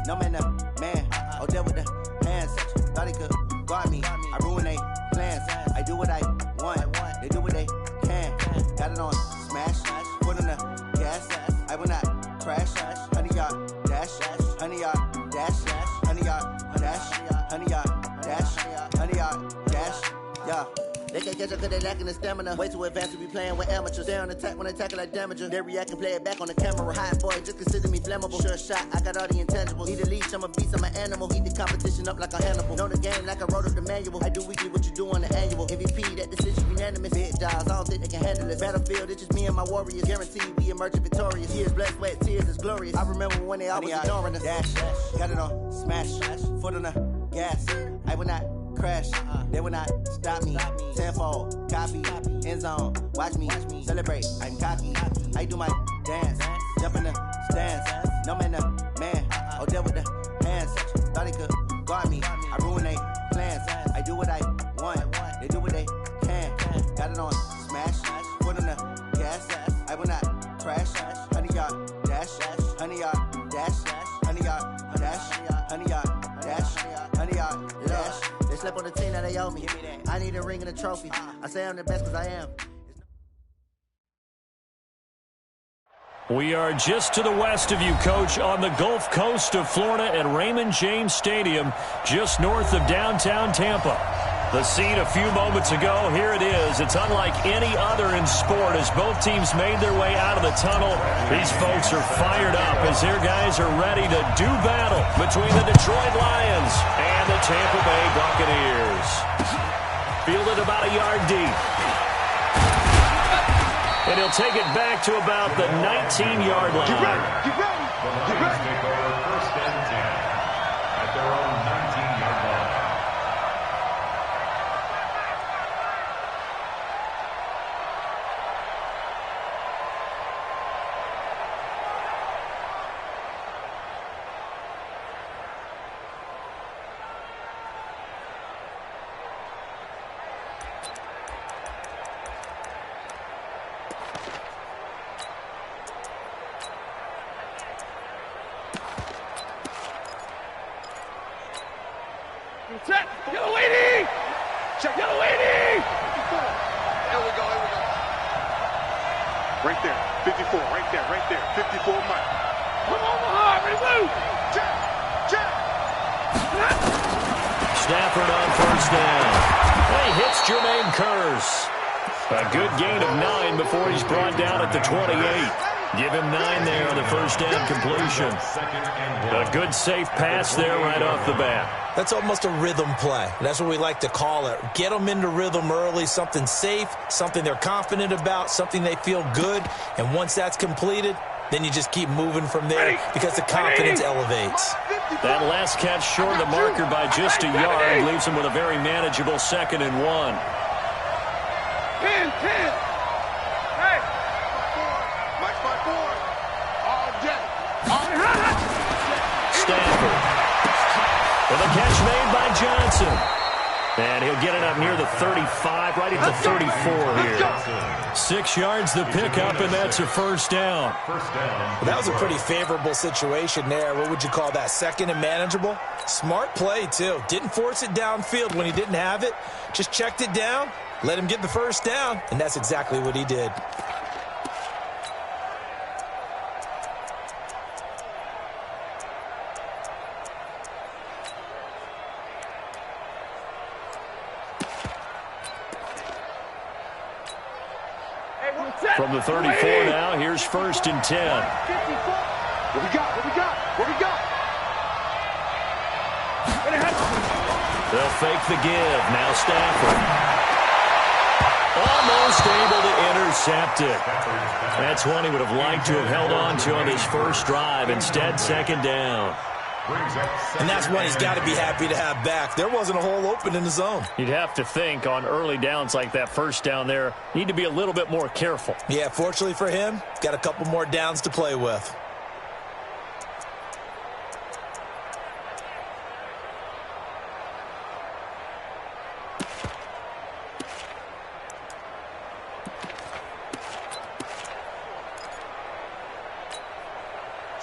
No man, man. Oh, there with the hands. Thought he could guard me. I ruin they plans. I do what I want. They do what they can. Got it on smash. Foot on the gas. I will not crash. 100-yard dash. 100-yard dash. 100-yard dash. 100-yard dash. 100-yard dash. Yeah. They can't catch up cause they lacking the stamina. Way too advanced to be playing with amateurs. Stay on attack when they tackle like damager. They react and play it back on the camera. Hot boy, just consider me flammable. Sure shot, I got all the intangibles. Need a leash, I'm a beast, I'm an animal. Eat the competition up like a Hannibal. Know the game like I wrote up the manual. I do weekly what you do on the annual. MVP, that decision unanimous. Big jobs, I don't think they can handle it. Battlefield, it's just me and my warriors. Guaranteed we emerge victorious. Years, blood, sweat, tears, it's glorious. I remember when they always ignoring us. Dash, got it on smash. Foot on the gas. I will not crash, they will not stop me. Tenfold, copy, end zone, watch me celebrate. I'm cocky, I do my dance, jump in the stands. No man, man, oh, there with the hands. Thought he could guard me. I ruin they plans. I do what I want. They do what they can. Got it on smash, foot on the gas. I will not crash. 100-yard dash, 100-yard dash, 100-yard dash, 100-yard dash, 100-yard dash. They slept on the team that they owe me. I need a ring and a trophy. I say I'm the best because I am. We are just to the west of you, Coach, on the Gulf Coast of Florida at Raymond James Stadium, just north of downtown Tampa. The scene a few moments ago, here it is. It's unlike any other in sport as both teams made their way out of the tunnel. These folks are fired up as their guys are ready to do battle between the Detroit Lions and the Tampa Bay Buccaneers. Fielded about a yard deep. And he'll take it back to about the 19-yard line. Get ready, get ready, get ready. Take over first and 10 at their own 19-yard line. Check! Yellow lady! Check! Yellow lady! 54. Here we go, here we go. Right there, 54, right there, 54 Mike. Come on, Mahar, ready, move! Check, check. Stafford on first down. He hits Jermaine Kearse. A good gain of 9 before he's brought down at the 28. Give him 9 there on the first down completion. A good safe pass there right off the bat. That's almost a rhythm play. That's what we like to call it. Get them into rhythm early, something safe, something they're confident about, something they feel good. And once that's completed, then you just keep moving from there because the confidence elevates. That last catch short of the marker by just a yard leaves him with a very manageable 2nd and 1. 10, 10. Hey. Mike's my boy. All day. Stafford. With a catch made by Johnson. And he'll get it up near the 35, right at the 34 here. 6 yards the pickup, and that's a first down. Well, that was a pretty favorable situation there. What would you call that, 2nd and manageable? Smart play, too. Didn't force it downfield when he didn't have it. Just checked it down, let him get the first down, and that's exactly what he did. From the 34 now, here's 1st and 10. What we got? What we got? What we got? They'll fake the give. Now Stafford. Almost able to intercept it. That's one he would have liked to have held on to on his first drive. Instead, 2nd down. And that's one he's got to be happy to have back. There wasn't a hole open in the zone. You'd have to think on early downs like that first down there, need to be a little bit more careful. Yeah, fortunately for him, got a couple more downs to play with.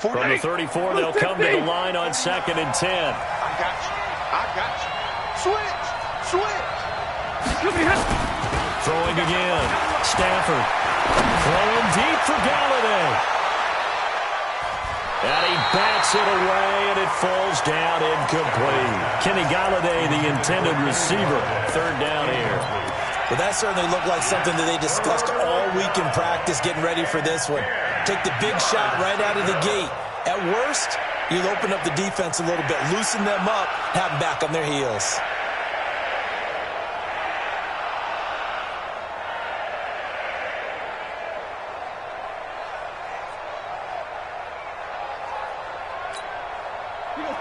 From the 34, they'll come to the line on 2nd and 10. I got you. I got you. Switch. Throwing again. Stafford. Throwing deep for Galladay. And he bats it away, and it falls down incomplete. Kenny Galladay, the intended receiver. 3rd down here. Well, that certainly looked like something that they discussed all week in practice, getting ready for this one. Take the big shot right out of the gate. At worst, you'll open up the defense a little bit, loosen them up, have them back on their heels.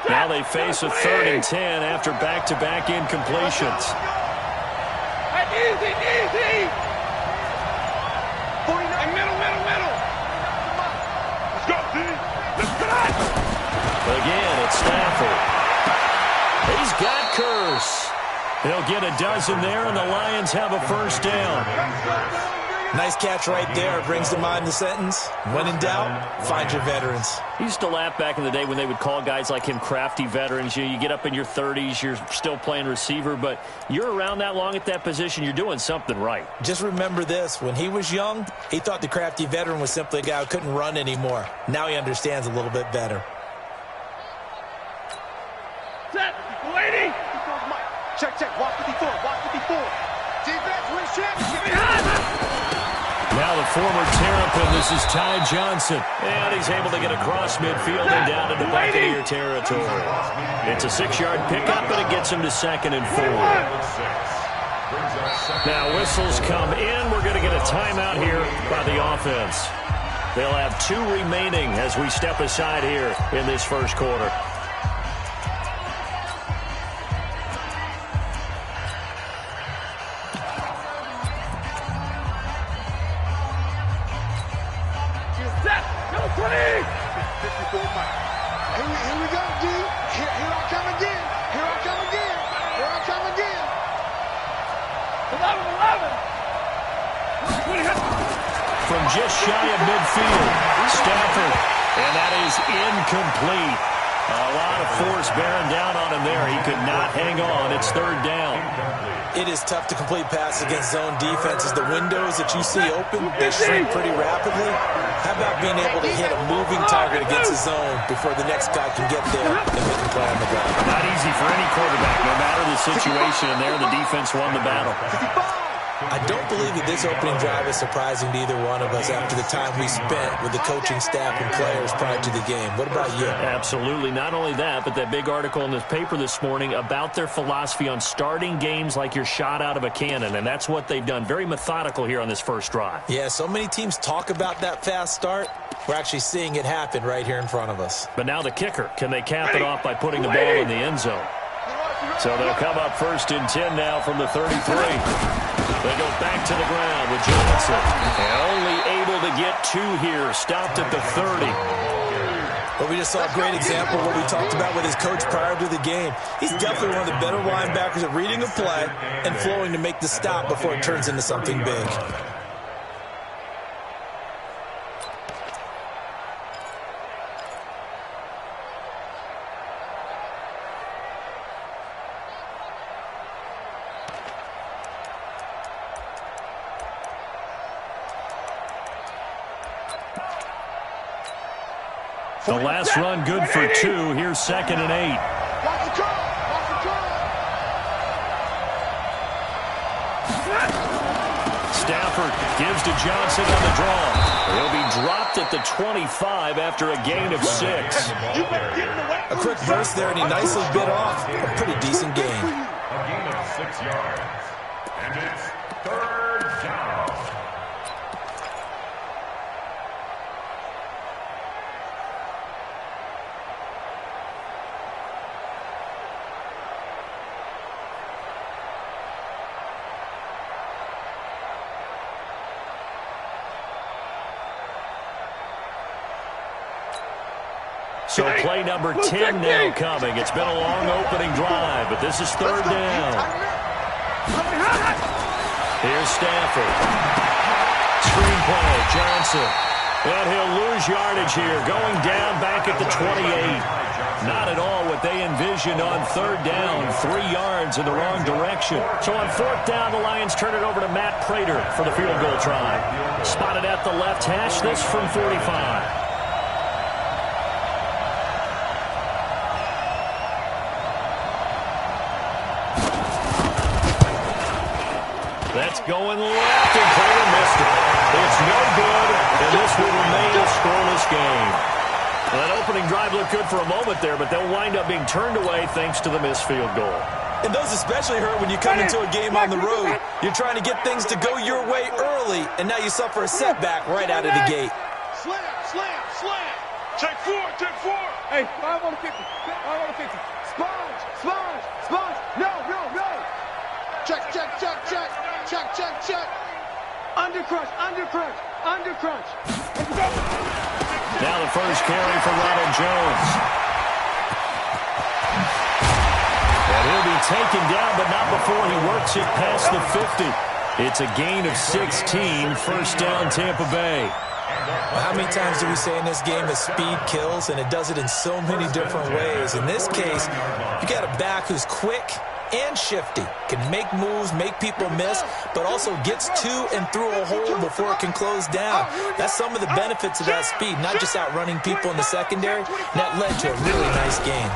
Now they face a 3rd and 10 after back-to-back incompletions. Easy. 49. Middle. Let's go, D. Let's go. Again, it's Stafford. He's got Curse. He'll get a dozen there, and the Lions have a 1st down. Nice catch right there. Brings to mind the sentence, when in doubt, find your veterans. He used to laugh back in the day when they would call guys like him crafty veterans. You get up in your 30s, you're still playing receiver, but you're around that long at that position, you're doing something right. Just remember this. When he was young, he thought the crafty veteran was simply a guy who couldn't run anymore. Now he understands a little bit better. Set. Lady. Check. Walk 54. Defense wins championship. Now the former Terrapin, this is Ty Johnson. And he's able to get across midfield and down into Buccaneer territory. It's a 6-yard pickup, and it gets him to 2nd and 4. Now whistles come in. We're going to get a timeout here by the offense. They'll have 2 remaining as we step aside here in this 1st quarter. Here we go, D. Here I come again. 11. From just shy of midfield, Stafford, and that is incomplete. A lot of force bearing down on him there. He could not hang on. It's 3rd down. It is tough to complete passes against zone defenses. The windows that you see open, they shrink pretty rapidly. How about being able to hit a moving target against the zone before the next guy can get there and make a play on the ground? Not easy for any quarterback, no matter the situation. And there, the defense won the battle. I don't believe that this opening drive is surprising to either one of us after the time we spent with the coaching staff and players prior to the game. What about you? Absolutely. Not only that, but that big article in this paper this morning about their philosophy on starting games like you're shot out of a cannon, and that's what they've done. Very methodical here on this 1st drive. Yeah, so many teams talk about that fast start. We're actually seeing it happen right here in front of us. But now the kicker. Can they cap it off by putting the ball in the end zone? So they'll come up 1st and 10 now from the 33. They go back to the ground with Johnson. And only able to get 2 here. Stopped at the 30. But we just saw a great example of what we talked about with his coach prior to the game. He's definitely one of the better linebackers at reading a play and flowing to make the stop before it turns into something big. The last run good for 2. Here's 2nd and 8. Stafford gives to Johnson on the draw. He'll be dropped at the 25 after a gain of 6. A quick burst there, and he nicely bit off a pretty decent gain. A gain of 6 yards. And it's 3rd down. So play number 10 now coming. It's been a long opening drive, but this is 3rd down. Here's Stafford. Screen play, Johnson. And he'll lose yardage here, going down back at the 28. Not at all what they envisioned on third down. 3 yards in the wrong direction. So on fourth down, the Lions turn it over to Matt Prater for the field goal try. Spotted at the left hash, this from 45. That's going left, and Prater missed it. It's no good, and this will remain a scoreless game. Well, that opening drive looked good for a moment there, but they'll wind up being turned away thanks to the missed field goal. And those especially hurt when you come into a game on the road. You're trying to get things to go your way early, and now you suffer a setback right out of the gate. Slam, slam, slam. Take 4, take 4. Hey, 5 on the 50. 5 on the 50. Sponge, sponge, sponge. No, no, no. Check, check, check, check. Check, check, check. Under crunch, under crunch, under crunch. Now the first carry for Ronald Jones. And he'll be taken down, but not before he works it past the 50. It's a gain of 16, first down Tampa Bay. Well, how many times do we say in this game that speed kills, and it does it in so many different ways? In this case, you got a back who's quick and shifty, can make moves, make people miss, but also gets to and through a hole before it can close down. That's some of the benefits of that speed, not just outrunning people in the secondary. And that led to a really nice game.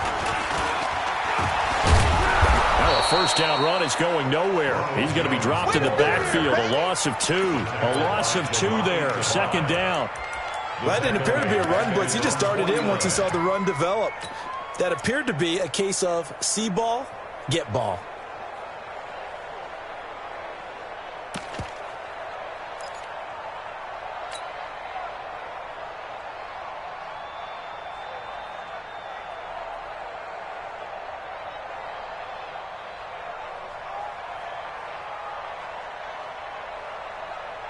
Now a first down run is going nowhere. He's going to be dropped in the backfield. A loss of 2. A loss of 2 there. Second down. Well, that didn't appear to be a run blitz. He just darted in once he saw the run develop. That appeared to be a case of see ball, get ball.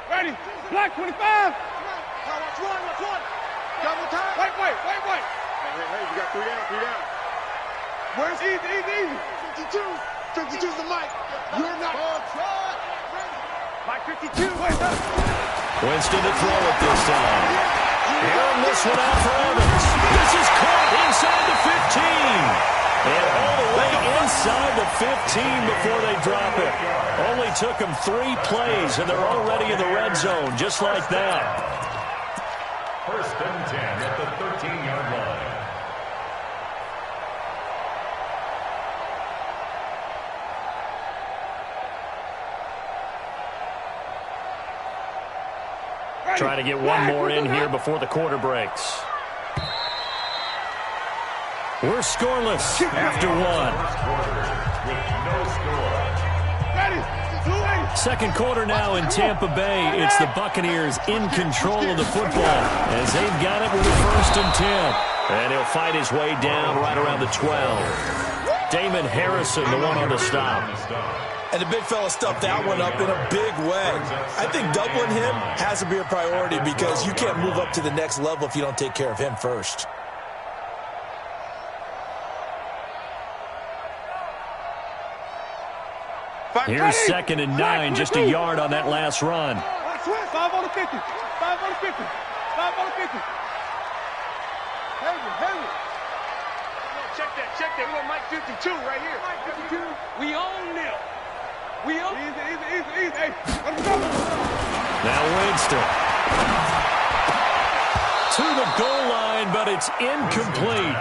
Ready, black 25. Watch one, watch one. Double time. Wait. Hey, you got 3 down, 3 down. Where's easy? 52. 52's the mic. You're not. Mike 52, wait up. Winston to throw it this time. Airing this one out for Evans. This is caught inside the 15. And all the way inside the 15 before they drop it. Only took them 3 plays, and they're already in the red zone, just like that. First and 10 at the 13-yard line. Trying to get one more in here before the quarter breaks. We're scoreless after 1. Second quarter now in Tampa Bay. It's the Buccaneers in control of the football as they've got it with a first and 10. And he'll fight his way down right around the 12. Damon Harrison, the one on the stop. And the big fella stuffed that one up in a big way. I think doubling him has to be a priority because you can't move up to the next level if you don't take care of him first. Here's second and 9, just a yard on that last run. 5 on the 50. 5 on the 50. 5 on the 50. Heavy. Check that. We got Mike 52 right here. Mike 52. We own them. We own. Easy. Hey, let's go. Now Winston. To the goal line, but it's incomplete.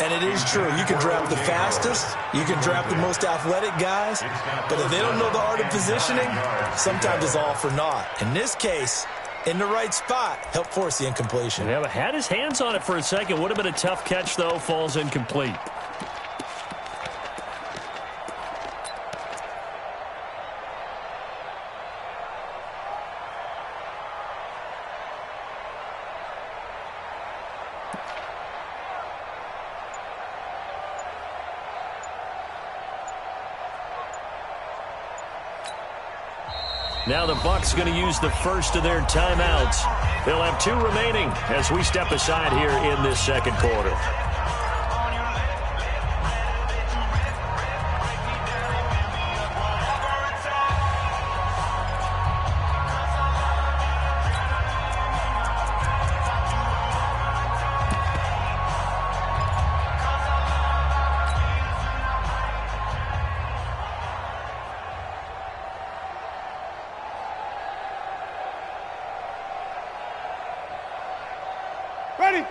And it is true. You can draft the fastest. You can draft the most athletic guys. But if they don't know the art of positioning, sometimes it's all for naught. In this case, in the right spot, help force the incompletion. Yeah, but had his hands on it for a second. Would have been a tough catch, though. Falls incomplete. Now the Bucs going to use the first of their timeouts. They'll have 2 remaining as we step aside here in this second quarter.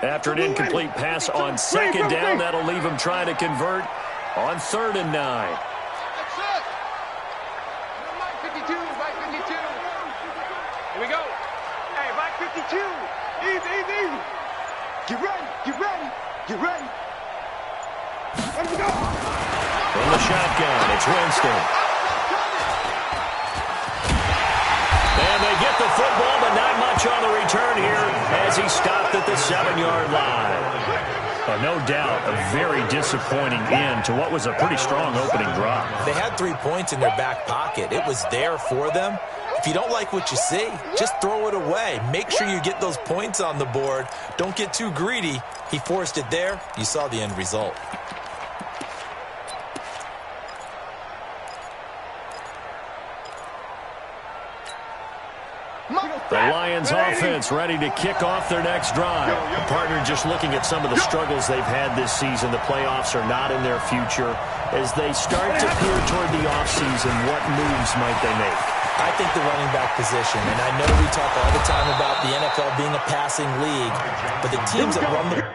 After an incomplete pass on second down, that'll leave him trying to convert on 3rd and 9. That's it. Mike 52, Mike 52. Here we go. Hey, Mike 52. Easy, easy, easy. Get ready, get ready, get ready. Let me go. From the shotgun, it's Winston. And they get the football, but not much on the return here as he stopped at the 7-yard line. No doubt a very disappointing end to what was a pretty strong opening drive. They had 3 points in their back pocket. It was there for them. If you don't like what you see, just throw it away. Make sure you get those points on the board. Don't get too greedy. He forced it there. You saw the end result. The Lions offense ready to kick off their next drive. The partner just looking at some of the struggles they've had this season. The playoffs are not in their future. As they start to peer toward the offseason, what moves might they make? I think the running back position, and I know we talk all the time about the NFL being a passing league, but the teams that run the...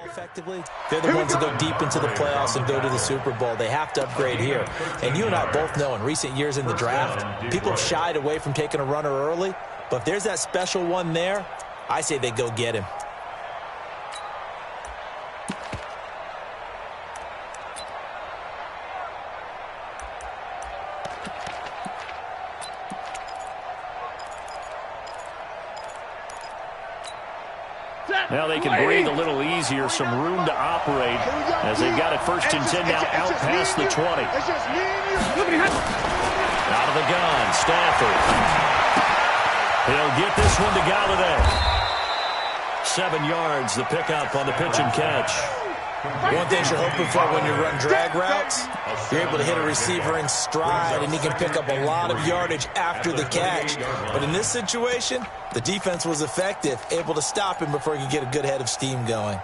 effectively, they're the ones that go deep into the playoffs and go to the Super Bowl. They have to upgrade here. And you and I both know in recent years in the draft, people have shied away from taking a runner early. But if there's that special one there, I say they go get him. Now they can breathe a little easier, some room to operate as they've got it 1st and 10 now out past the 20. Out of the gun, Stafford. He'll get this one to Galladay. 7 yards, the pickup on the pitch and catch. One thing you're hoping for when you run drag routes, you're able to hit a receiver in stride, and he can pick up a lot of yardage after the catch. But in this situation, the defense was effective, able to stop him before he could get a good head of steam going.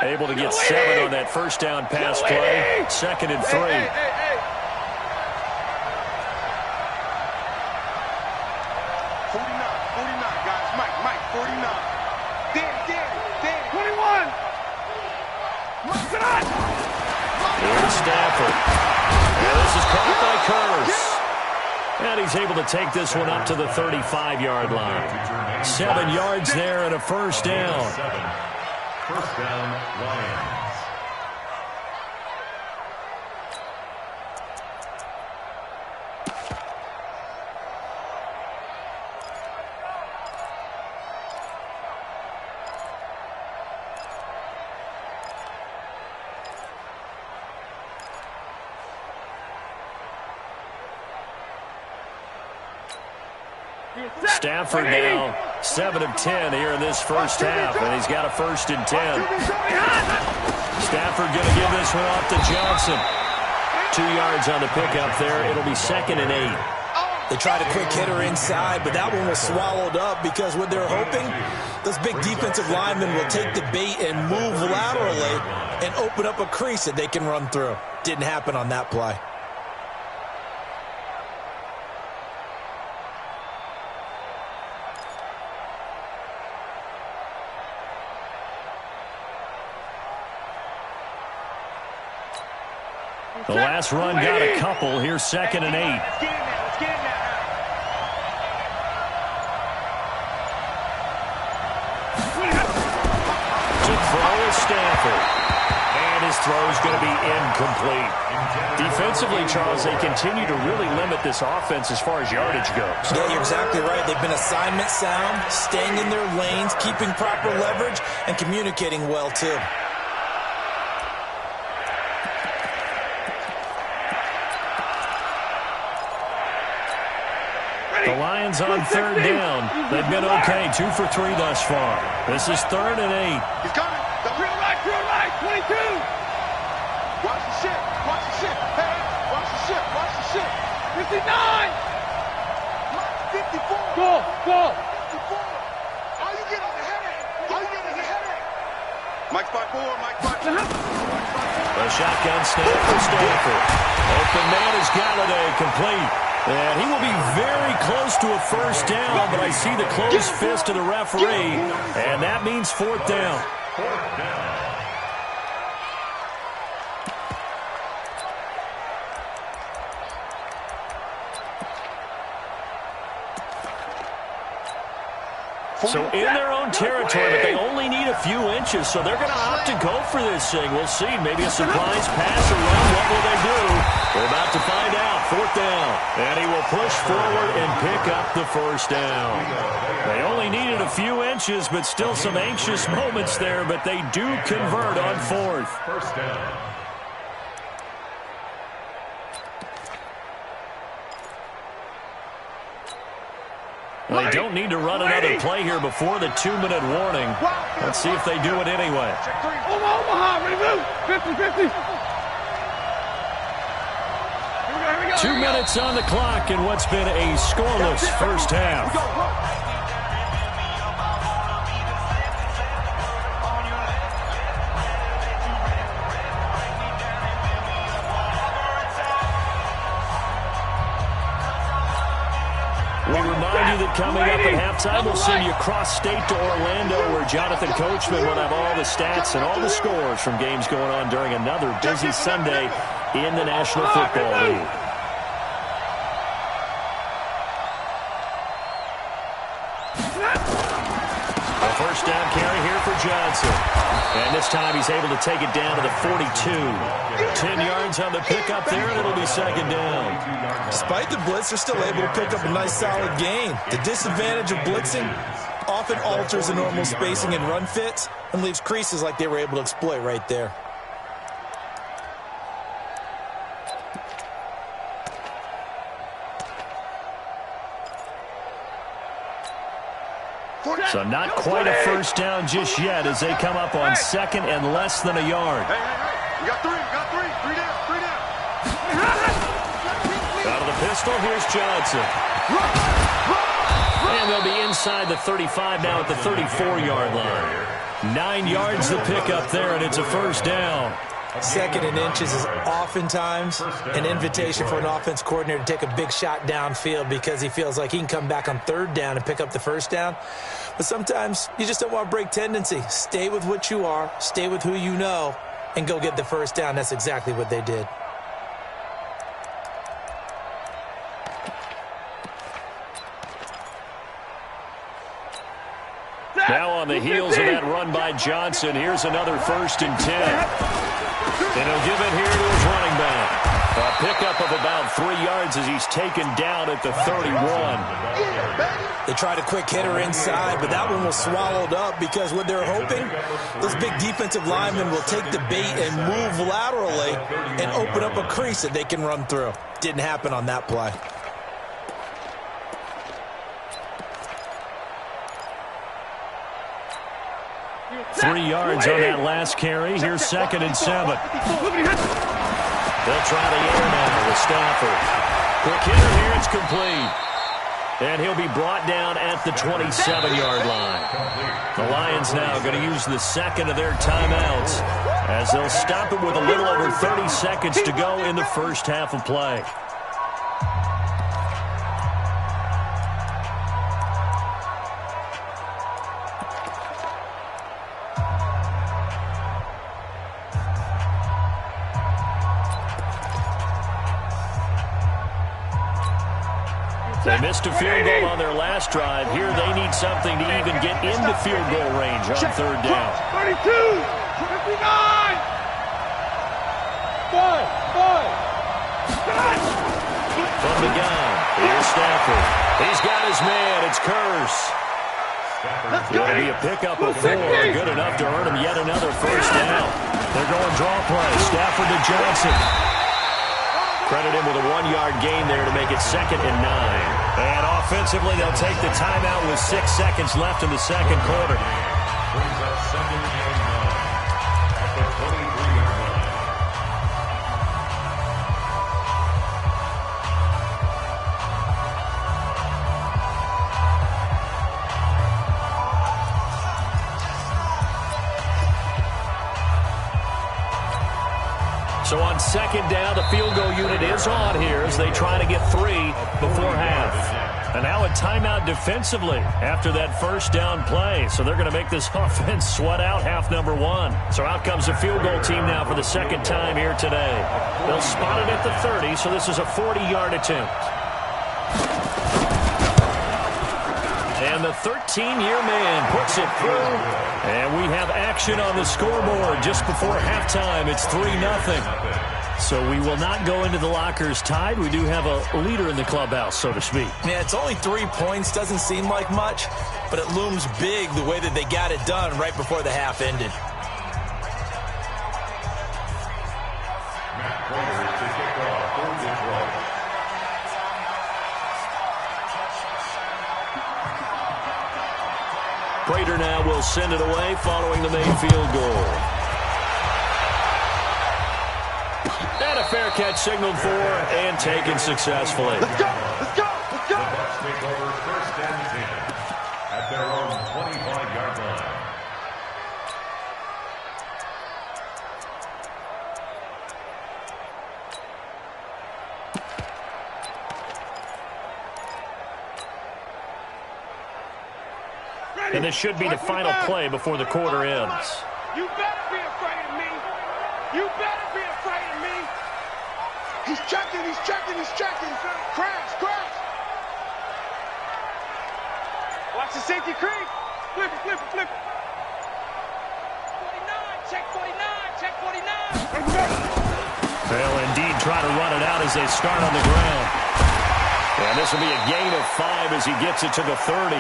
Able to get 7 on that 1st down pass play. 2nd and 3. Hey. 49, guys. Mike, 49. Dan. 21. Here's Stafford. And this is caught by Curse. And he's able to take this one up to the 35-yard line. 7 yards there and a 1st down. 1st down, Lions. Stafford now 7 of 10 here in this 1st half, and he's got a 1st and 10. Stafford going to give this one off to Johnson. 2 yards on the pickup there. It'll be 2nd and 8. They tried a quick hitter inside, but that one was swallowed up because what they're hoping, those big defensive linemen will take the bait and move laterally and open up a crease that they can run through. Didn't happen on that play. The last run got a couple. Here's 2nd and 8. Let's get in there. To throw is Stafford. And his throw is going to be incomplete. Defensively, Charles, they continue to really limit this offense as far as yardage goes. Yeah, you're exactly right. They've been assignment sound, staying in their lanes, keeping proper leverage, and communicating well, too. The Lions on third down. They've been okay, 2 for 3 thus far. This is 3rd and 8. He's coming. Drill right, 22. Watch the shit. Watch the shit. Hey, watch the shit. Watch the shit. 59. 54. Go. 54. All you get is a headache. All you get is a headache. Mike's by 4. Mike's by 4. The shotgun snap for Stanford. Open man is Galladay, complete. And he will be very close to a first down, but I see the closed fist of the referee, and that means 4th down. 4th down. So in their own territory, but they only need a few inches, so they're going to opt to go for this thing. We'll see. Maybe a surprise pass or run. What will they do? We're about to find out. 4th down. And he will push forward and pick up the first down. They only needed a few inches, but still some anxious moments there, but they do convert on 4th. First down. They don't need to run another play here before the 2-minute warning. Let's see if they do it anyway. Omaha, ready to move. 50-50. 2 minutes on the clock in what's been a scoreless first half. We remind you that coming up at halftime, we'll send you cross-state to Orlando, where Jonathan Coachman will have all the stats and all the scores from games going on during another busy Sunday in the National Football League. A first down carry here for Johnson. And this time he's able to take it down to the 42. 10 yards on the pickup there, and it'll be 2nd down. Despite the blitz, they're still able to pick up a nice, solid gain. The disadvantage of blitzing often alters the normal spacing and run fits and leaves creases like they were able to exploit right there. So not quite a first down just yet as they come up on 2nd and less than a yard. Hey. We got 3. We got 3. 3 down. 3 down. Out of the pistol, here's Johnson. And they'll be inside the 35 now at the 34-yard line. 9 yards the pickup there, and it's a first down. 2nd and inches is oftentimes an invitation for an offense coordinator to take a big shot downfield because he feels like he can come back on 3rd down and pick up the first down. But sometimes you just don't want to break tendency. Stay with what you are, stay with who you know, and go get the first down. That's exactly what they did. Now on the heels of that run by Johnson, here's another 1st and 10. And he'll give it here to his running back. A pickup of about 3 yards as he's taken down at the 31. They tried a quick hitter inside, but that one was swallowed up because what they're hoping, those big defensive linemen will take the bait and move laterally and open up a crease that they can run through. Didn't happen on that play. Three yards on that last carry. Here's 2nd and 7. They'll try the air now with Stafford. Quick hitter here. It's complete. And he'll be brought down at the 27-yard line. The Lions now going to use the 2nd of their timeouts as they'll stop it with a little over 30 seconds to go in the first half of play. They missed a field goal on their last drive. Here they need something to even get into field goal range on 3rd down. 32, 59. 5. From the gun, here's Stafford. He's got his man. It's Curse. Going to be a pickup of 4. Good enough to earn him yet another first down. They're going draw play. Stafford to Johnson. Credit him with a 1-yard gain there to make it 2nd and 9. And offensively, they'll take the timeout with 6 seconds left in the second quarter. Brings up second and 9 at the 23-yard line. So on second down, the field goal unit is on here as they try to get 3 before half. And now a timeout defensively after that first down play. So they're going to make this offense sweat out half number 1. So out comes the field goal team now for the second time here today. They'll spot it at the 30, so this is a 40-yard attempt. And the 13-year man puts it through. And we have action on the scoreboard just before halftime. It's 3-0. So we will not go into the lockers tied. We do have a leader in the clubhouse, so to speak. Yeah, it's only 3 points. Doesn't seem like much, but it looms big the way that they got it done right before the half ended. Matt Prater to kick off for Detroit. Prater now will send it away following the made field goal. And a fair catch signaled for and taken successfully. Let's go! Let's go! Let's go! The Bucs take over first and 10 at their own 25-yard line. And this should be the final play before the quarter ends. You better be afraid of me. You better be afraid of me. He's checking, he's checking, he's checking. Crash, crash. Watch the safety creep. Flip it, flip it, flip it. 49, check 49, check 49. They'll indeed try to run it out as they start on the ground. And this will be a gain of 5 as he gets it to the 30.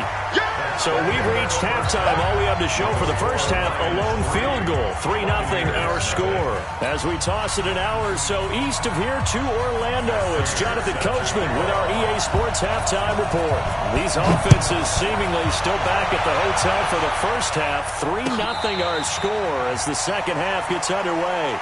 So we've reached halftime. All we have to show for the first half, a lone field goal. 3-0 our score. As we toss it an hour or so east of here to Orlando, it's Jonathan Coachman with our EA Sports Halftime Report. These offenses seemingly still back at the hotel for the first half. 3-0 our score as the second half gets underway.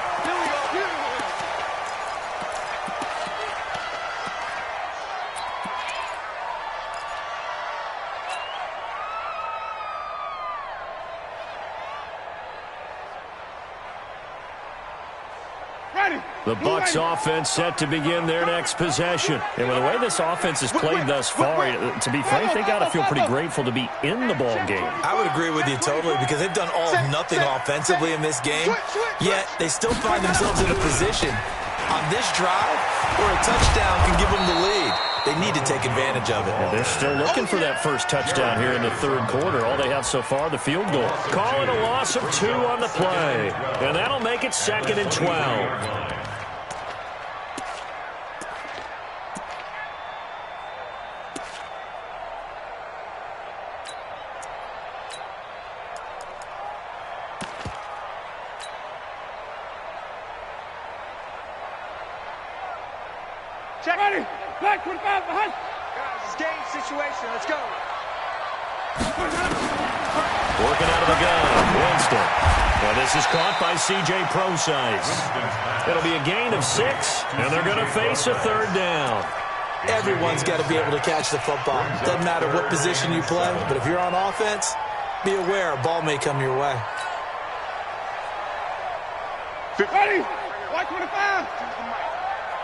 The Bucs offense set to begin their next possession. And with the way this offense has played thus far, to be frank, they got to feel pretty grateful to be in the ball game. I would agree with you totally because they've done all or nothing offensively in this game, yet they still find themselves in a position on this drive where a touchdown can give them the lead. They need to take advantage of it. And they're still looking for that first touchdown here in the third quarter. All they have so far, the field goal. Call it a loss of 2 on the play. And that'll make it 2nd and 12. Check. Ready. Black 25 behind. Guys, it's game situation. Let's go. Working out of the gun, Winston. And this is caught by C.J. Procise. It'll be a gain of 6, and they're going to face a third down. Everyone's got to be able to catch the football. Doesn't matter what position you play, but if you're on offense, be aware a ball may come your way. Ready. Black 25.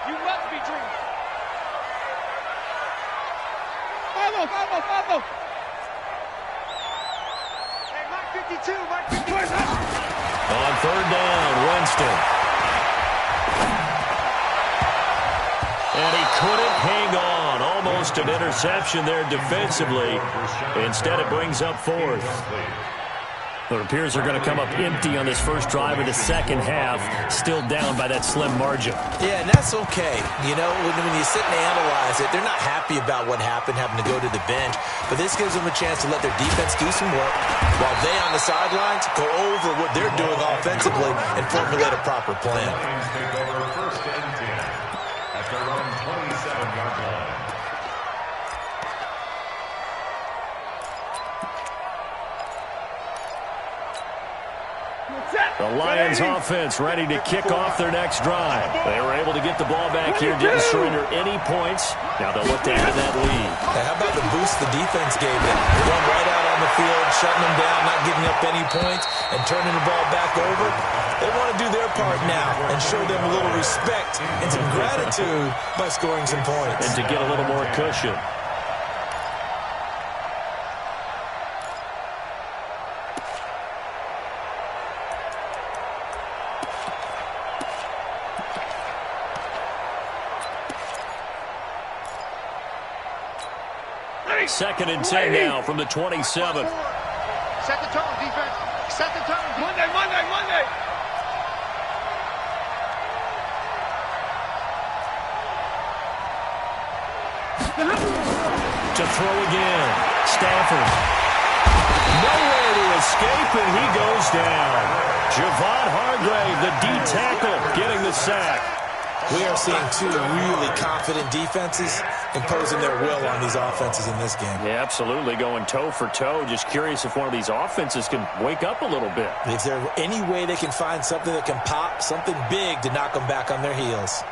You must be dreaming. Follow. Hey, Mike 52, Mike 52. On third down, Winston. And he couldn't hang on. Almost an interception there defensively. Instead, it brings up 4th. It appears they're going to come up empty on this first drive of the second half, still down by that slim margin. Yeah, and that's okay. You know, when you sit and analyze it, they're not happy about what happened, having to go to the bench. But this gives them a chance to let their defense do some work while they on the sidelines go over what they're doing offensively and formulate a proper plan. Take over first and 10 at their own 27-yard line. The Lions offense ready to kick off their next drive. They were able to get the ball back here, didn't surrender any points. Now they'll look to add that lead. Hey, how about the boost the defense gave them? They went right out on the field, shutting them down, not giving up any points, and turning the ball back over. They want to do their part now and show them a little respect and some gratitude by scoring some points. And to get a little more cushion. Second and 10 now from the 27. Set the tone, defense. Set the tone. Monday. To throw again. Stafford. Nowhere to escape, and he goes down. Javon Hargrave, the D tackle, getting the sack. We are seeing two really confident defenses imposing their will on these offenses in this game. Yeah, absolutely, going toe for toe. Just curious if one of these offenses can wake up a little bit. Is there any way they can find something that can pop, something big to knock them back on their heels?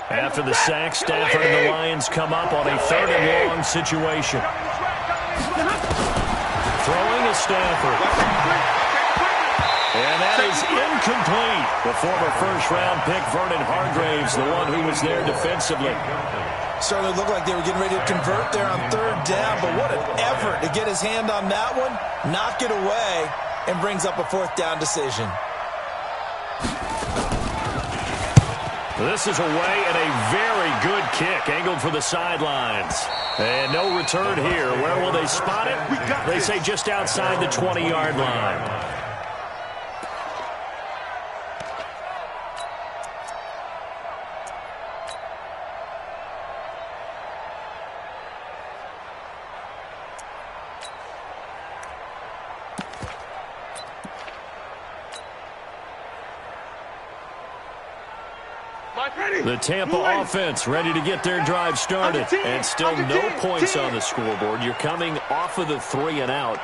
After the sack, Stafford and the Lions come up on a 3rd and long situation. Throwing to Stafford. And that is incomplete. The former first-round pick, Vernon Hargraves, the one who was there defensively. Certainly looked like they were getting ready to convert there on 3rd down, but what an effort to get his hand on that one, knock it away, and brings up a 4th down decision. This is away and a very good kick, angled for the sidelines. And no return here. Where will they spot it? They say just outside the 20-yard line. The Tampa offense ready to get their drive started. And still no points on the scoreboard. You're coming off of the 3 and out.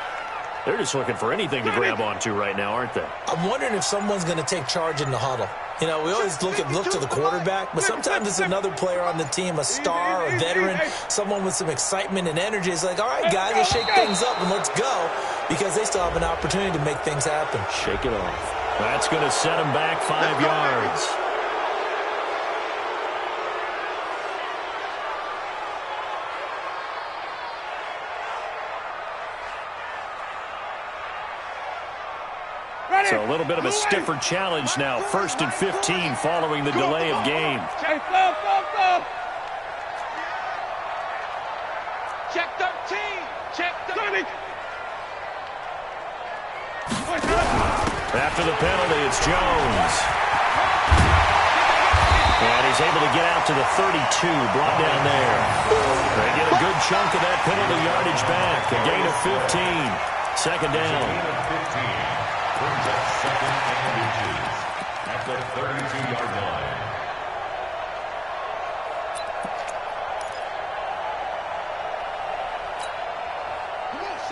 They're just looking for anything to grab onto right now, aren't they? I'm wondering if someone's going to take charge in the huddle. You know, we always look to the quarterback, but sometimes it's another player on the team, a star, a veteran, someone with some excitement and energy. It's like, all right, guys, let's shake things up and let's go, because they still have an opportunity to make things happen. Shake it off. That's going to set them back 5 yards. So a little bit of a stiffer challenge now. 1st and 15 following the delay of game. Check 13. Check 13. After the penalty, it's Jones. And he's able to get out to the 32, brought down there. They get a good chunk of that penalty yardage back. A gain of 15. Second down. Brings up 2nd and inches at the 32-yard line.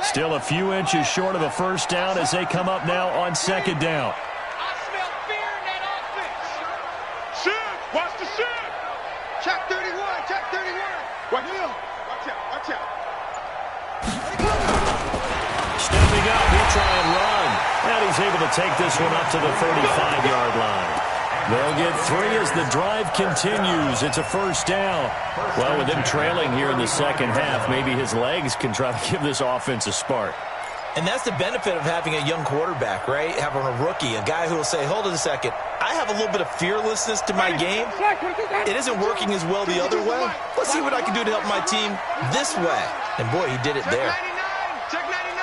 Still a few inches short of a first down as they come up now on 2nd down. I smell fear in that offense. Shift. Watch the shift. Check 31. Check 31. Watch out. Watch out. Stepping up, he'll try and run. And he's able to take this one up to the 35-yard line. They'll get 3 as the drive continues. It's a first down. Well, with him trailing here in the second half, maybe his legs can try to give this offense a spark. And that's the benefit of having a young quarterback, right? Having a rookie, a guy who will say, hold it a second, I have a little bit of fearlessness to my game. It isn't working as well the other way. Let's see what I can do to help my team this way. And boy, he did it there. Check 99.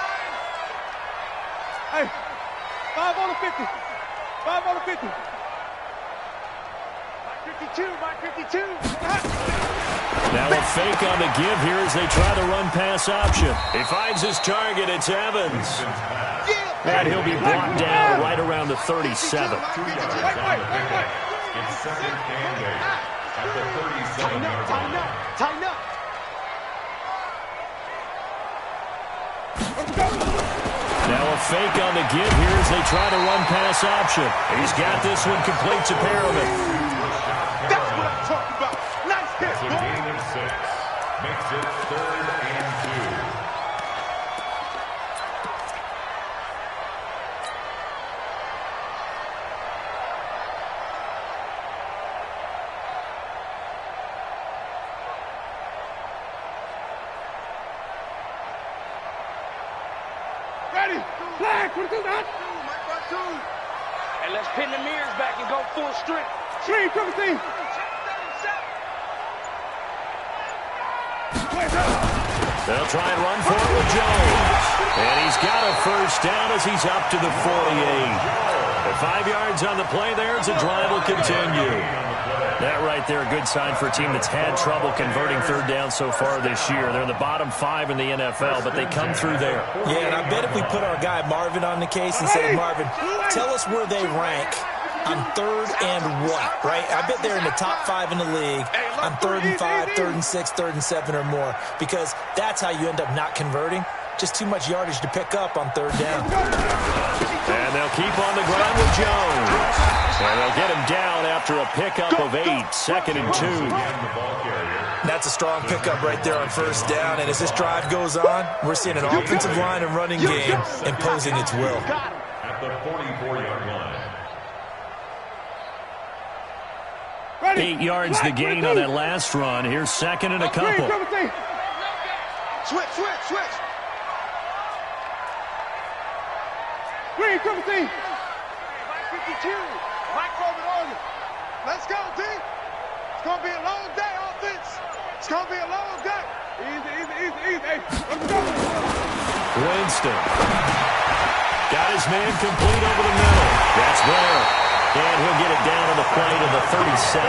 Hey, 5 on the 50. 5 on the 50. Mike 52. Now a fake on the give here as they try the run-pass option. He finds his target. It's Evans. Yeah. And he'll be brought down right around the 37. 2 yards on the pickup. It's second and 8 at the 37-yard line. Tighten up. Now a fake on the give here as they try to run pass option. He's got this one complete to Perriman. That's what I'm talking about. Nice hit, It's a gain of 6. Makes it 3rd and 2. Ready? Flag. What is that? And let's pin the mirrors back and go full strength. Three, Timothy. They'll try and run for it with Jones. And he's got a first down as he's up to the 48. At 5 yards on the play there as the drive will continue. That right there, a good sign for a team that's had trouble converting third down so far this year. They're in the bottom 5 in the NFL, but they come through there. Yeah, and I bet if we put our guy Marvin on the case and say, Marvin, tell us where they rank on third and what, right? I bet they're in the top 5 in the league on 3rd and 5, 3rd and 6, 3rd and 7 or more, because that's how you end up not converting. Just too much yardage to pick up on third down. And they'll keep on the ground with Jones. And they'll get him down after a pickup of 8, 2nd and 2. That's a strong pickup right there on first down. And as this drive goes on, we're seeing an offensive line and running game imposing its will. At the 44-yard line. 8 yards the gain on that last run. Here's 2nd and a couple. Switch. Green, Timothy. Mike 52. Mike Corbin on you. Let's go, D. It's going to be a long day, offense. It's going to be a long day. Easy. Hey, let's go. Winston. Got his man complete over the middle. That's Blair. And he'll get it down to the play to the 37.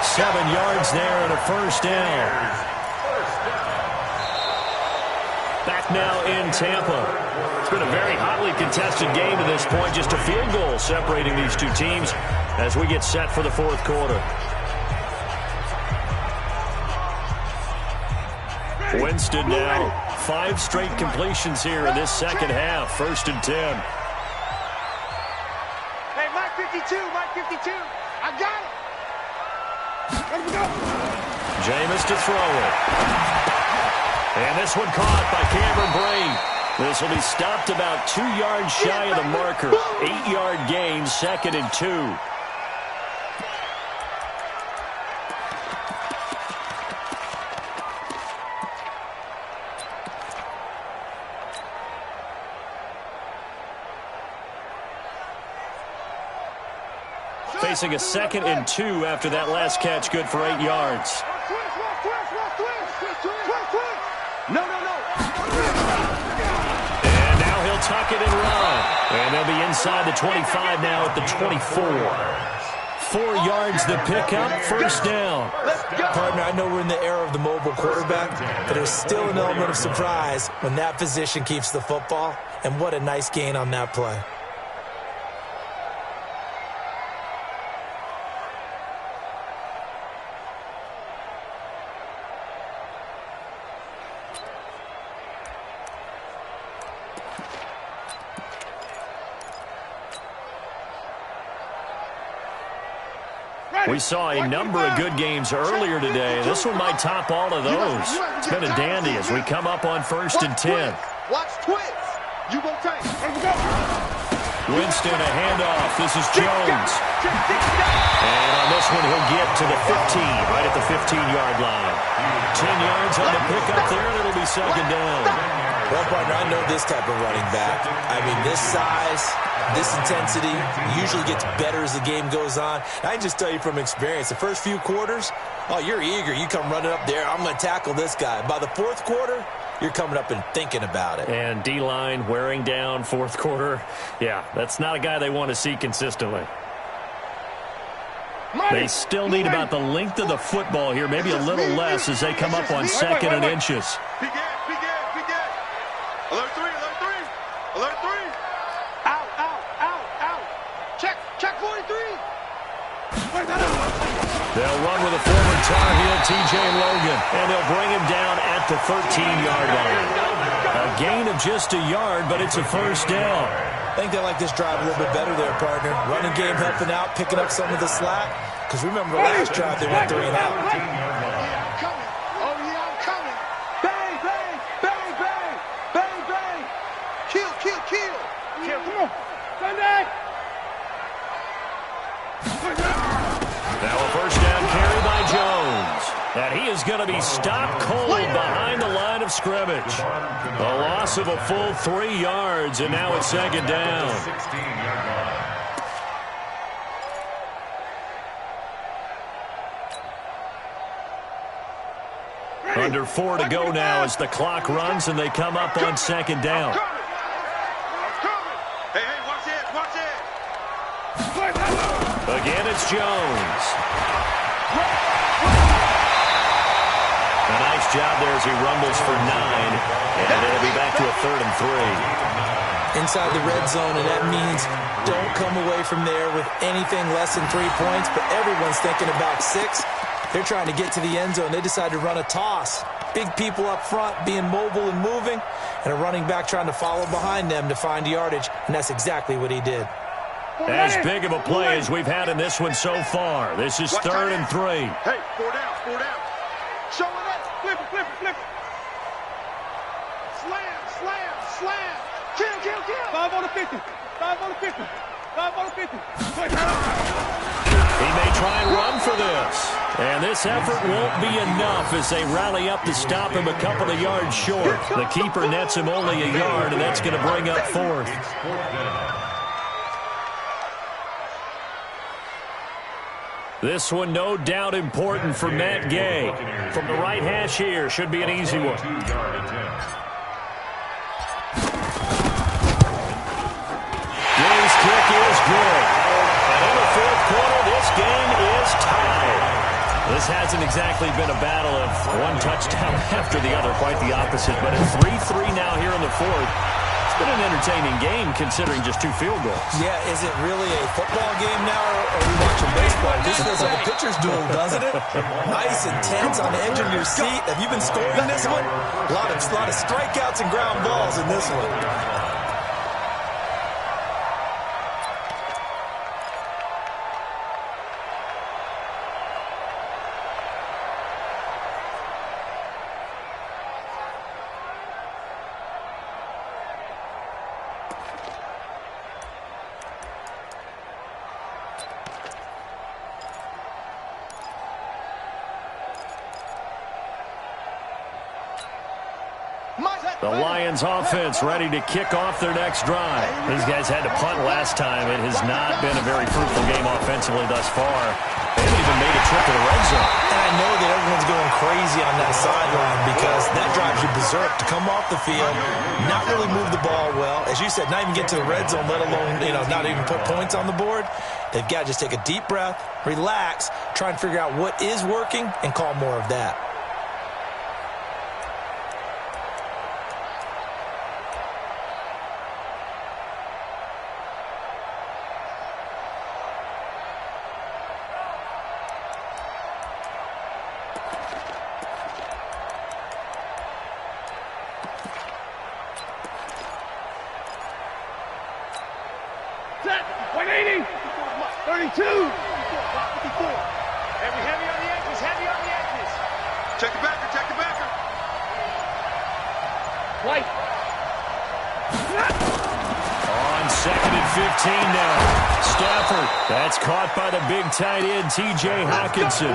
7 yards there and a first down. Back now in Tampa. It's been a very hotly contested game to this point. Just a field goal separating these two teams as we get set for the fourth quarter. Winston now. 5 straight completions here in this second half. 1st and 10. Hey, Mike 52. I got it. Let's go. Jameis to throw it. And this one caught by Cameron Brate. This will be stopped about 2 yards shy of the marker. 8-yard gain, 2nd and 2. Facing a 2nd and 2 after that last catch, good for 8 yards. No. And now he'll tuck it and run. And they'll be inside the 25 now at the 24. 4 yards the pickup, first down. Partner, I know we're in the era of the mobile quarterback, but there's still an element of surprise when that position keeps the football. And what a nice gain on that play. We saw a number of good games earlier today. This one might top all of those. It's been a dandy as we come up on 1st and 10. Watch twins. You gonna take. Winston, a handoff. This is Jones. And on this one, he'll get to the 15, right at the 15-yard line. 10 yards on the pickup there, and it'll be 2nd down. Well, partner, I know this type of running back. I mean, this size, this intensity usually gets better as the game goes on. I can just tell you from experience, the first few quarters, oh, you're eager. You come running up there, I'm going to tackle this guy. By the fourth quarter, you're coming up and thinking about it. And D-line wearing down fourth quarter. Yeah, that's not a guy they want to see consistently. They still need about the length of the football here, maybe a little less as they come up on 2nd and inches. Alert 3. They'll run with a former Tar Heel, T.J. Logan, and they'll bring him down at the 13-yard line. A gain of just a yard, but it's a first down. I think they like this drive a little bit better there, partner. Running game helping out, picking up some of the slack. Because remember the last drive, they went 3 and out. Now a first down carry by Jones. And he is going to be stopped cold behind the line of scrimmage. A loss of a full 3 yards, and now it's second down. 16-yard line. Under 4 to go now as the clock runs and they come up on second down. Hey, watch it, watch it. Again, it's Jones. A nice job there as he rumbles for 9. And it'll be back to a 3rd and 3. Inside the red zone, and that means don't come away from there with anything less than 3 points, but everyone's thinking about 6. They're trying to get to the end zone. They decide to run a toss. Big people up front being mobile and moving, and a running back trying to follow behind them to find yardage, and that's exactly what he did. As big of a play as we've had in this one so far. This is 3rd and 3. Hey, 4 down, 4 down. Show it up. Flip it, flip it, flip it. Slam, slam, slam. Kill, kill, kill. 5 on the 50. 5 on the 50. 5 on the 50. He may try and run for this. And this effort won't be enough as they rally up to stop him a couple of yards short. The keeper nets him only a yard, and that's going to bring up 4th. It's 4th down. This one no doubt important for Matt Gay. From the right hash here, should be an easy one. 2-yard attempt. Gay's kick is good. And in the 4th quarter, this game is tied. This hasn't exactly been a battle of one touchdown after the other, quite the opposite. But at 3-3 now here in the 4th, it's been an entertaining game considering just 2 field goals. Yeah, is it really a football game now, or are we watching baseball? This feels like a pitcher's duel, doesn't it? Nice and tense on the edge of your seat. Have you been scoring this one? A lot of strikeouts and ground balls in this one. The Lions offense ready to kick off their next drive. These guys had to punt last time. It has not been a very fruitful game offensively thus far. They haven't even made a trip to the red zone. And I know that everyone's going crazy on that sideline because that drives you berserk to come off the field, not really move the ball well. As you said, not even get to the red zone, let alone, not even put points on the board. They've got to just take a deep breath, relax, try and figure out what is working, and call more of that. Set. 180. 32. 54. Heavy on the edges. Heavy on the edges. Check the backer, check the backer. White. On 2nd and 15 now. Stafford. That's caught by the big tight end, T.J. Hawkinson.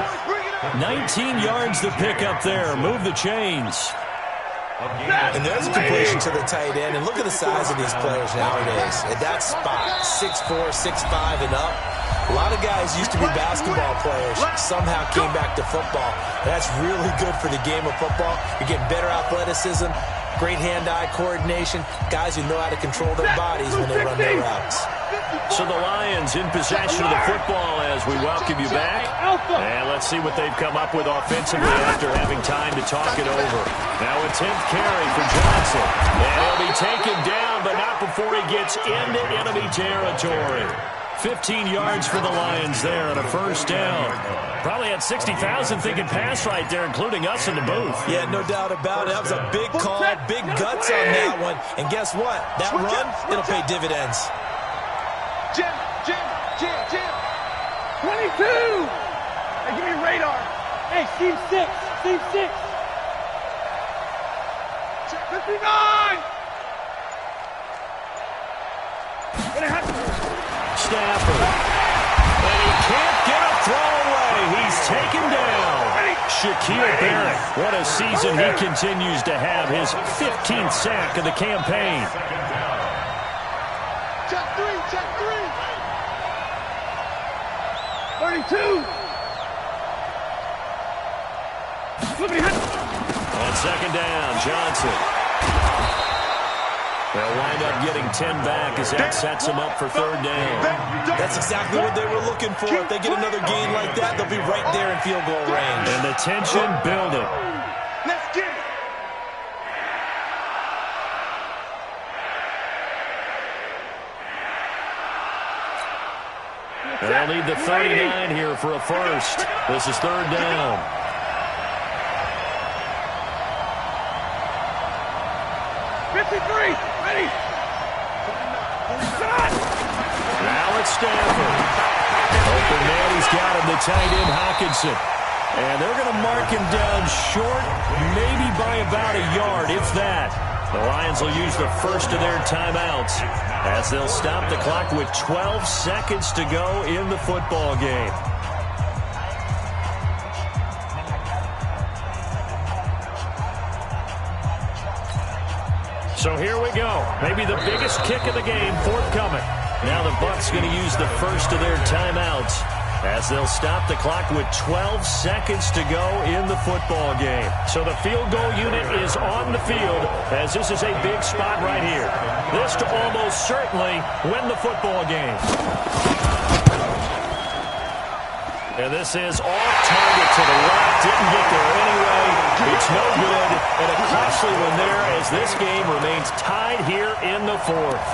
19 yards to pick up there. Move the chains. And there's a completion to the tight end. And look at the size of these players nowadays. At that spot, 6'4", 6'5", and up. A lot of guys used to be basketball players, somehow came back to football. That's really good for the game of football. You're getting better athleticism, great hand-eye coordination, guys who know how to control their bodies when they run their routes. So the Lions in possession of the football as we welcome you back. And let's see what they've come up with offensively after having time to talk it over. Now a 10th carry for Johnson. And he'll be taken down, but not before he gets into enemy territory. 15 yards for the Lions there on a first down. Probably had 60,000 thinking pass right there, including us in the booth. Yeah, no doubt about it. That was a big call, big guts on that one. And guess what? That run, it'll pay dividends. Jim. 22! Hey, give me your radar. Hey, seam 6. 59! Stafford. And he can't get a throw away. He's taken down. Shaquille Barrett. What a season he continues to have. His 15th sack of the campaign. Check 3. 32. On second down, Johnson. They'll wind up getting 10 back as that sets them up for third down. That's exactly what they were looking for. If they get another gain like that, they'll be right there in field goal range. And the tension building. Let's get it. They'll need the 39 here for a first. This is third down. Ready? Now it's Stafford. Open man, he's got him, the tight end, Hockenson. And they're going to mark him down short, maybe by about a yard, if that. The Lions will use the first of their timeouts as they'll stop the clock with 12 seconds to go in the football game. So here we go. Maybe the biggest kick of the game forthcoming. Now the Bucs going to use the first of their timeouts as they'll stop the clock with 12 seconds to go in the football game. So the field goal unit is on the field as this is a big spot right here. This to almost certainly win the football game. And this is off target to the left. Didn't get there anyway. It's no good. And a costly one there as this game remains tied here in the fourth.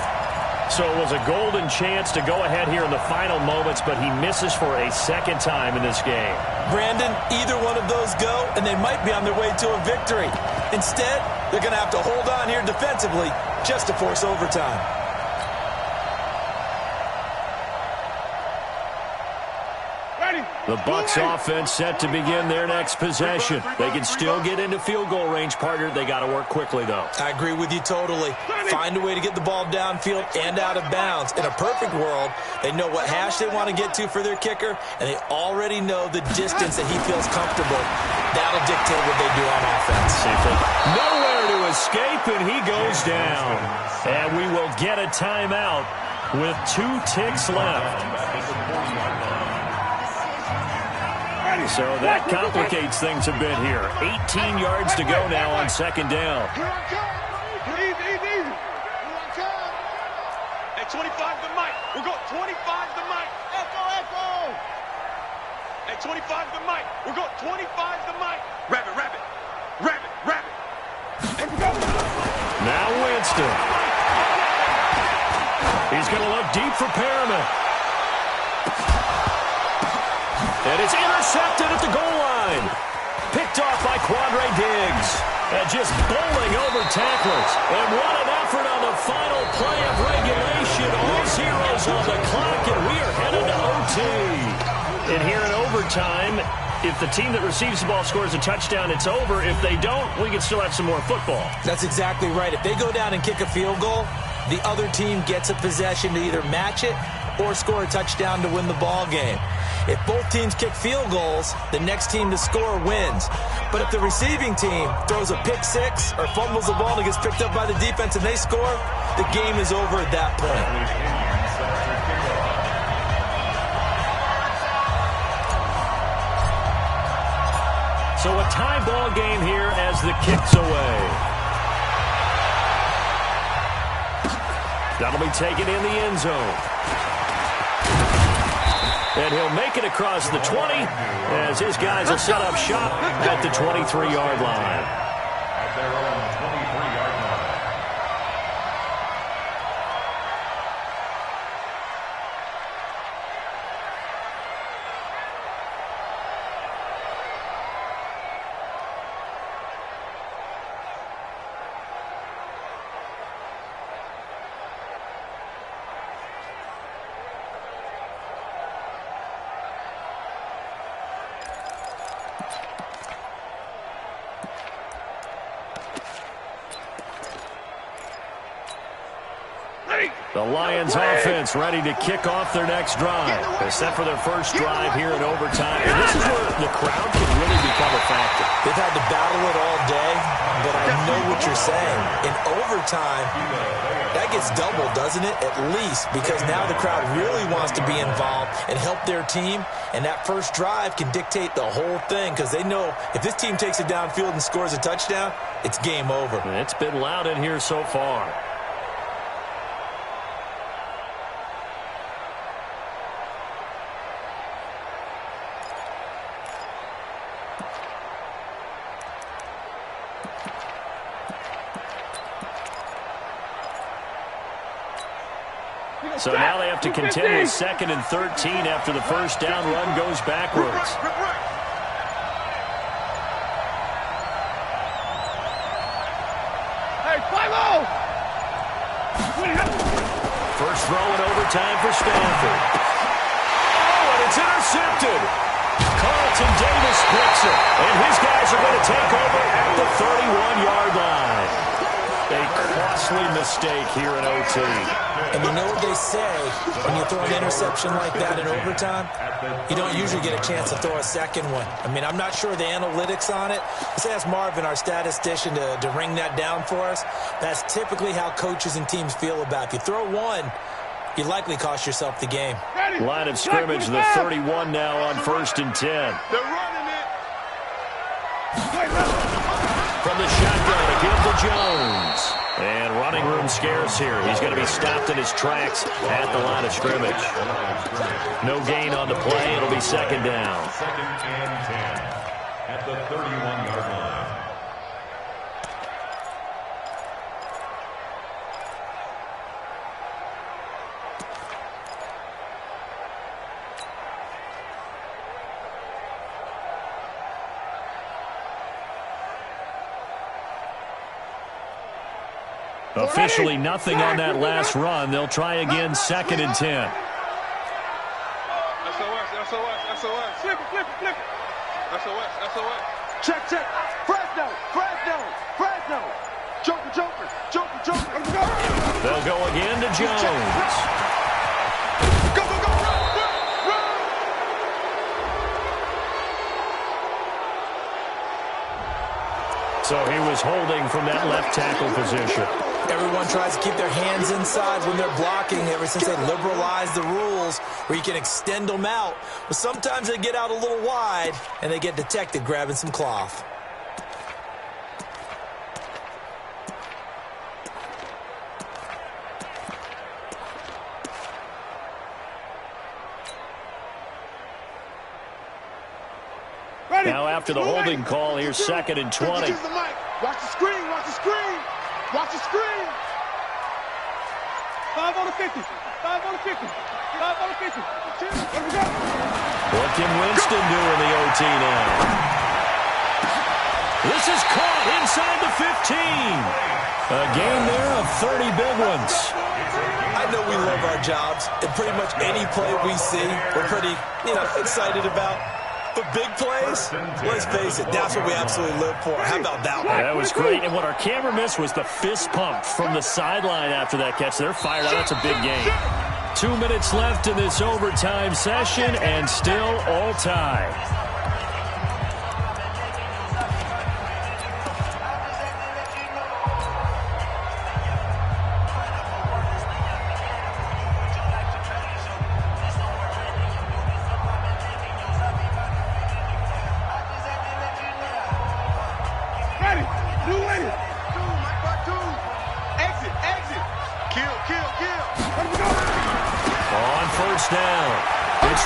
So it was a golden chance to go ahead here in the final moments, but he misses for a second time in this game. Brandon, either one of those go, and they might be on their way to a victory. Instead, they're going to have to hold on here defensively just to force overtime. The Bucs offense set to begin their next possession. They can still get into field goal range, partner. They got to work quickly, though. I agree with you totally. Find a way to get the ball downfield and out of bounds. In a perfect world, they know what hash they want to get to for their kicker, and they already know the distance that he feels comfortable. That'll dictate what they do on offense. Nowhere to escape, and he goes down. And we will get a timeout with 2 ticks left. So that complicates things a bit here. 18 yards to go now on second down. Easy. Hey, 25 the mic. We're going 25 the mic. Echo. Hey, 25 the mic. We're going 25 the mic. Rabbit. Now Winston. He's going to look deep for Perriman. And it's intercepted at the goal line. Picked off by Quandre Diggs. And just bowling over tacklers. And what an effort on the final play of regulation. All zeros on the clock, and we are headed to OT. And here in overtime, if the team that receives the ball scores a touchdown, it's over. If they don't, we can still have some more football. That's exactly right. If they go down and kick a field goal, the other team gets a possession to either match it or score a touchdown to win the ball game. If both teams kick field goals, the next team to score wins. But if the receiving team throws a pick six or fumbles the ball and gets picked up by the defense and they score, the game is over at that point. So a tie ball game here as the kick's away. That'll be taken in the end zone. And he'll make it across the 20 as his guys will set up shop at the 23-yard line. At their own 23-yard line. The Lions offense ready to kick off their next drive. They're set for their first drive here in overtime. And this is where the crowd can really become a factor. They've had to battle it all day, but I know what you're saying. In overtime, that gets doubled, doesn't it? At least, because now the crowd really wants to be involved and help their team. And that first drive can dictate the whole thing because they know if this team takes it downfield and scores a touchdown, it's game over. It's been loud in here so far. So now they have to contend with 2nd and 13 after the first down run goes backwards. Hey, 5-0! First throw in overtime for Stanford. Oh, and it's intercepted. Carlton Davis picks it, and his guys are going to take over at the 31-yard line. A costly mistake here in OT. And you know what they say, when you throw an interception like that in overtime, you don't usually get a chance to throw a second one. I mean, I'm not sure the analytics on it. Let's ask Marvin, our statistician, to ring that down for us. That's typically how coaches and teams feel about it. If you throw one, you likely cost yourself the game. Line of scrimmage, the 31 now on 1st and 10. They're running it. From the shotgun, a give to Jones. And running room scarce here. He's going to be stopped in his tracks at the line of scrimmage. No gain on the play. It'll be 2nd down. 2nd and 10 at the 31-yard line. Officially nothing on that last run. They'll try again, 2nd and 10. SOS, SOS, SOS. Flip it, flip it, flip it. SOS, SOS. Check, check. Fresno, Fresno, Fresno. Joker, Joker, Joker, Joker. Let's go. They'll go again to Jones. Go, go, go, run, run, run. So he was holding from that left tackle position. Everyone tries to keep their hands inside when they're blocking ever since they liberalized the rules where you can extend them out. But sometimes they get out a little wide and they get detected grabbing some cloth. Ready. Now after the holding call, here's 2nd and 20. Watch the screen, watch the screen. Watch the screen. 5 on the 50. 5 on the 50. 5 on the 50. Let me go. What can Winston do in the OT now? This is caught inside the 15. A gain there of 30 big ones. I know we love our jobs, and pretty much any play we see, we're pretty, excited about. But big plays, let's face it, that's what we absolutely live for. How about that one? That was great. And what our camera missed was the fist pump from the sideline after that catch. They're fired out. That's a big game. 2 minutes left in this overtime session, and still all tied.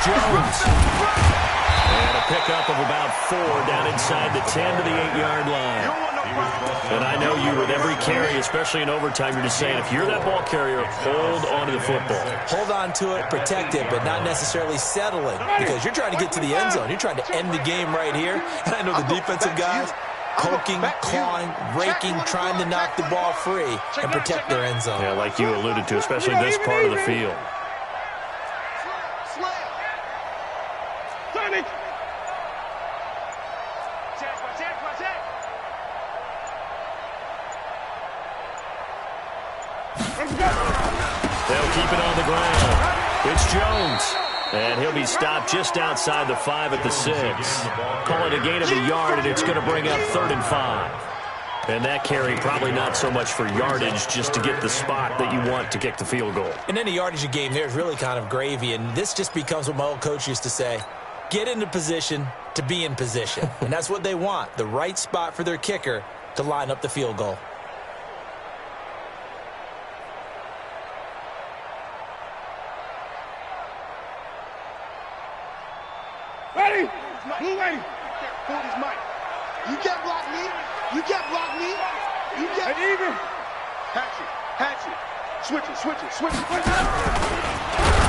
Jones. And a pickup of about 4 down inside the 10 to the 8-yard line. And I know you, with every carry, especially in overtime, you're just saying, if you're that ball carrier, hold on to the football. Hold on to it, protect it, but not necessarily settling, because you're trying to get to the end zone. You're trying to end the game right here. And I know the defensive guys poking, clawing, raking, trying to knock the ball free and protect their end zone. Yeah, like you alluded to, especially this part of the field. They'll keep it on the ground. It's Jones. And he'll be stopped just outside the 5 at the 6. Call it a gain of a yard, and it's going to bring up 3rd and 5. And that carry probably not so much for yardage, just to get the spot that you want to kick the field goal. And any yardage you gain there is really kind of gravy, and this just becomes what my old coach used to say. Get into position to be in position. And that's what they want, the right spot for their kicker to line up the field goal. Ready? Blue ready. Hold his mic. You can't block me. You can't block me. You can't. And even. Hatch it. Switch it.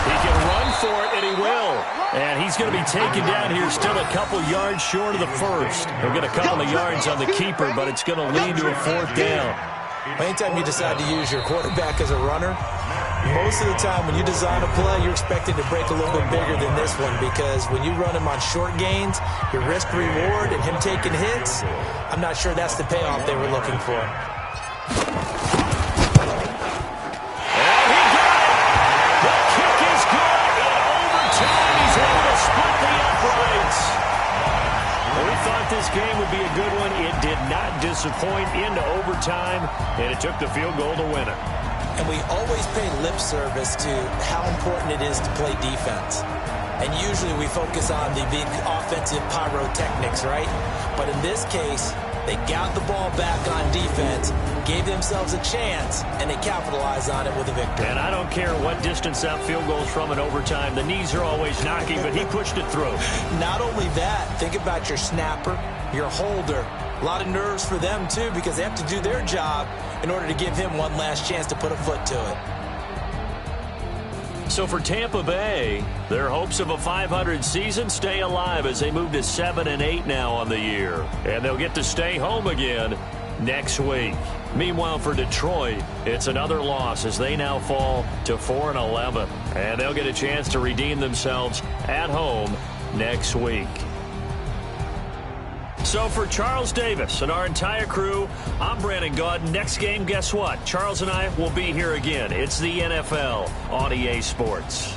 He can run for it, and he will. And he's going to be taken down here still a couple yards short of the first. He'll get a couple of yards on the keeper, but it's going to lead to a 4th down. Anytime you decide to use your quarterback as a runner, most of the time when you design a play, you're expected to break a little bit bigger than this one, because when you run him on short gains, your risk-reward and him taking hits, I'm not sure that's the payoff they were looking for. And he got it! The kick is good. In overtime, he's able to split the uprights. Well, we thought this game would be a good one. It did not disappoint into overtime, and it took the field goal to win it. And we always pay lip service to how important it is to play defense. And usually we focus on the big offensive pyrotechnics, right? But in this case, they got the ball back on defense, gave themselves a chance, and they capitalized on it with a victory. And I don't care what distance that field goes from in overtime. The knees are always knocking, but he pushed it through. Not only that, think about your snapper, your holder. A lot of nerves for them, too, because they have to do their job in order to give him one last chance to put a foot to it. So for Tampa Bay, their hopes of a 500 season stay alive as they move to 7-8 now on the year. And they'll get to stay home again next week. Meanwhile, for Detroit, it's another loss as they now fall to 4-11. And they'll get a chance to redeem themselves at home next week. So for Charles Davis and our entire crew, I'm Brandon Gaudin. Next game, guess what? Charles and I will be here again. It's the NFL on EA Sports.